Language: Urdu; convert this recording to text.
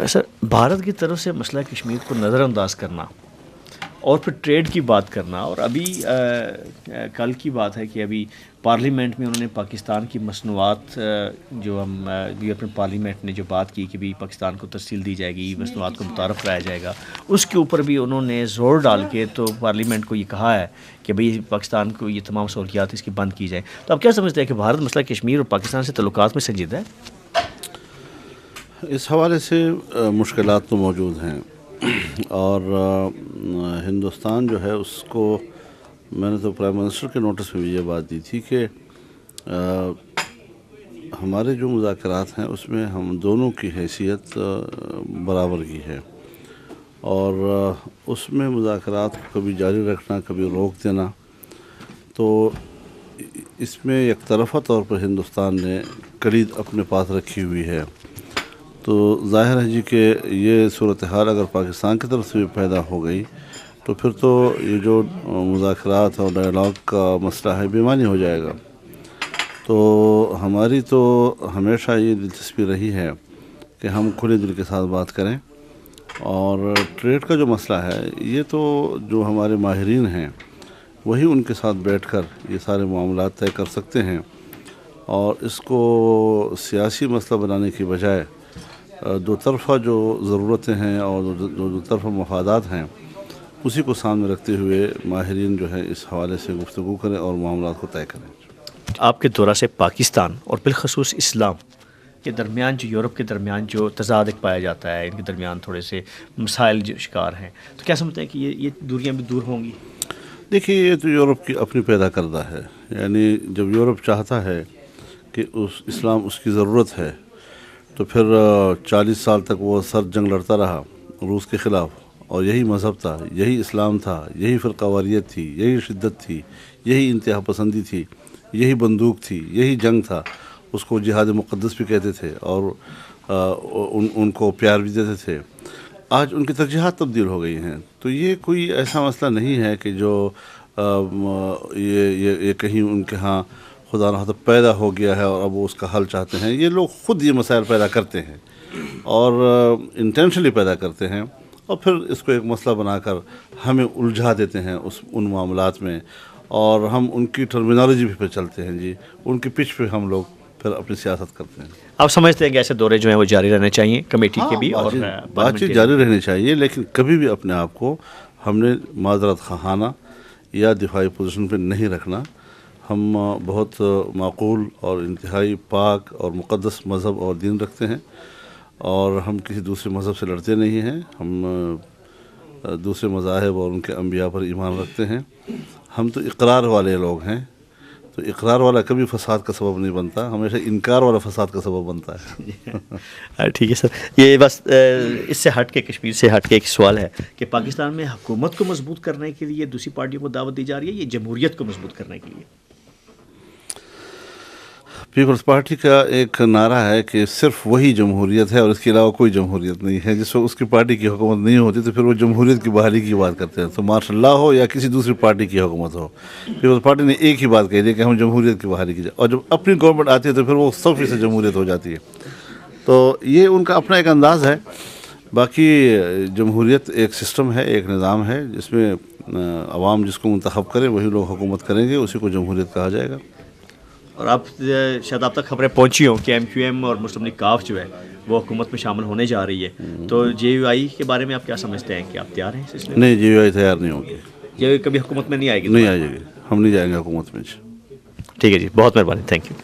سر بھارت کی طرف سے مسئلہ کشمیر کو نظر انداز کرنا اور پھر ٹریڈ کی بات کرنا، اور ابھی کل کی بات ہے کہ ابھی پارلیمنٹ میں انہوں نے پاکستان کی مصنوعات جو ہم یورپین پارلیمنٹ نے جو بات کی کہ بھی پاکستان کو ترسیل دی جائے گی، مصنوعات کو متعارف کرایا جائے گا، اس کے اوپر بھی انہوں نے زور ڈال کے تو پارلیمنٹ کو یہ کہا ہے کہ بھئی پاکستان کو یہ تمام سہولیات اس کی بند کی جائیں. تو آپ کیا سمجھتے ہیں کہ بھارت مسئلہ کشمیر اور پاکستان سے تعلقات میں سنجیدہ ہے؟ اس حوالے سے مشکلات تو موجود ہیں، اور ہندوستان جو ہے اس کو میں نے تو پرائم منسٹر کے نوٹس میں بھی یہ بات دی تھی کہ ہمارے جو مذاکرات ہیں اس میں ہم دونوں کی حیثیت برابر کی ہے، اور اس میں مذاکرات کو کبھی جاری رکھنا کبھی روک دینا، تو اس میں یک طرفہ طور پر ہندوستان نے کلید اپنے پاس رکھی ہوئی ہے. تو ظاہر ہے جی کہ یہ صورتحال اگر پاکستان کی طرف سے بھی پیدا ہو گئی تو پھر تو یہ جو مذاکرات اور ڈائلاگ کا مسئلہ ہے بے معنی ہو جائے گا. تو ہماری تو ہمیشہ یہ دلچسپی رہی ہے کہ ہم کھلے دل کے ساتھ بات کریں، اور ٹریڈ کا جو مسئلہ ہے یہ تو جو ہمارے ماہرین ہیں وہی ان کے ساتھ بیٹھ کر یہ سارے معاملات طے کر سکتے ہیں، اور اس کو سیاسی مسئلہ بنانے کی بجائے دو طرفہ جو ضرورتیں ہیں اور دو طرفہ مفادات ہیں اسی کو سامنے رکھتے ہوئے ماہرین جو ہے اس حوالے سے گفتگو کریں اور معاملات کو طے کریں. آپ کے دورہ سے پاکستان اور بالخصوص اسلام کے درمیان جو یورپ کے درمیان جو تضاد ایک پایا جاتا ہے، ان کے درمیان تھوڑے سے مسائل جو شکار ہیں، تو کیا سمجھتے ہیں کہ یہ دوریاں بھی دور ہوں گی؟ دیکھیے یہ تو یورپ کی اپنی پیدا کردہ ہے، یعنی جب یورپ چاہتا ہے کہ اسلام اس کی ضرورت ہے تو پھر 40 سال تک وہ سر جنگ لڑتا رہا روس کے خلاف، اور یہی مذہب تھا، یہی اسلام تھا، یہی فرقہ واریت تھی، یہی شدت تھی، یہی انتہا پسندی تھی، یہی بندوق تھی، یہی جنگ تھا. اس کو جہاد مقدس بھی کہتے تھے اور ان کو پیار بھی دیتے تھے. آج ان کی ترجیحات تبدیل ہو گئی ہیں، تو یہ کوئی ایسا مسئلہ نہیں ہے کہ جو یہ کہیں ان کے ہاں خدا نخواستہ پیدا ہو گیا ہے اور اب وہ اس کا حل چاہتے ہیں. یہ لوگ خود یہ مسائل پیدا کرتے ہیں اور انٹینشنلی پیدا کرتے ہیں، اور پھر اس کو ایک مسئلہ بنا کر ہمیں الجھا دیتے ہیں ان معاملات میں، اور ہم ان کی ٹرمینالوجی پہ چلتے ہیں، جی ان کی پچ پہ ہم لوگ پھر اپنی سیاست کرتے ہیں. آپ سمجھتے ہیں کہ ایسے دورے جو ہیں وہ جاری رہنے چاہیے کمیٹی کے بھی؟ اور بات چیت جاری رہنی چاہیے، لیکن کبھی بھی اپنے آپ کو ہم نے معذرت خواہانہ یا دفاعی پوزیشن پہ نہیں رکھنا. ہم بہت معقول اور انتہائی پاک اور مقدس مذہب اور دین رکھتے ہیں، اور ہم کسی دوسرے مذہب سے لڑتے نہیں ہیں. ہم دوسرے مذاہب اور ان کے انبیاء پر ایمان رکھتے ہیں. ہم تو اقرار والے لوگ ہیں، تو اقرار والا کبھی فساد کا سبب نہیں بنتا، ہمیشہ انکار والا فساد کا سبب بنتا ہے. ٹھیک ہے سر، یہ بس اس سے ہٹ کے کشمیر سے ہٹ کے ایک سوال ہے کہ پاکستان میں حکومت کو مضبوط کرنے کے لیے دوسری پارٹیوں کو دعوت دی جا رہی ہے، یہ جمہوریت کو مضبوط کرنے کے لیے؟ پیپلز پارٹی کا ایک نعرہ ہے کہ صرف وہی جمہوریت ہے اور اس کے علاوہ کوئی جمہوریت نہیں ہے. جس وقت اس کی پارٹی کی حکومت نہیں ہوتی تو پھر وہ جمہوریت کی بحالی کی بات کرتے ہیں. تو مارشل لا ہو یا کسی دوسری پارٹی کی حکومت ہو، پیپلز پارٹی نے ایک ہی بات کہی ہے کہ ہم جمہوریت کی بحالی کی جائے، اور جب اپنی گورنمنٹ آتی ہے تو پھر وہ 100% جمہوریت ہو جاتی ہے. تو یہ ان کا اپنا ایک انداز ہے. باقی جمہوریت ایک سسٹم ہے، ایک نظام ہے جس میں عوام جس کو منتخب کرے وہی لوگ حکومت کریں گے، اسی کو جمہوریت کہا جائے گا. اور آپ شاید آپ تک خبریں پہنچی ہوں کہ ایم کیو ایم اور مسلم لیگ کاف جو ہے وہ حکومت میں شامل ہونے جا رہی ہے، تو جے یو آئی کے بارے میں آپ کیا سمجھتے ہیں کہ آپ تیار ہیں اس سلسلے میں؟ نہیں، جے یو آئی تیار نہیں ہوگی. یہ کبھی حکومت میں نہیں آئے گی؟ نہیں آئے گی، ہم نہیں جائیں گے حکومت میں. ٹھیک ہے جی، بہت مہربانی، تھینک یو.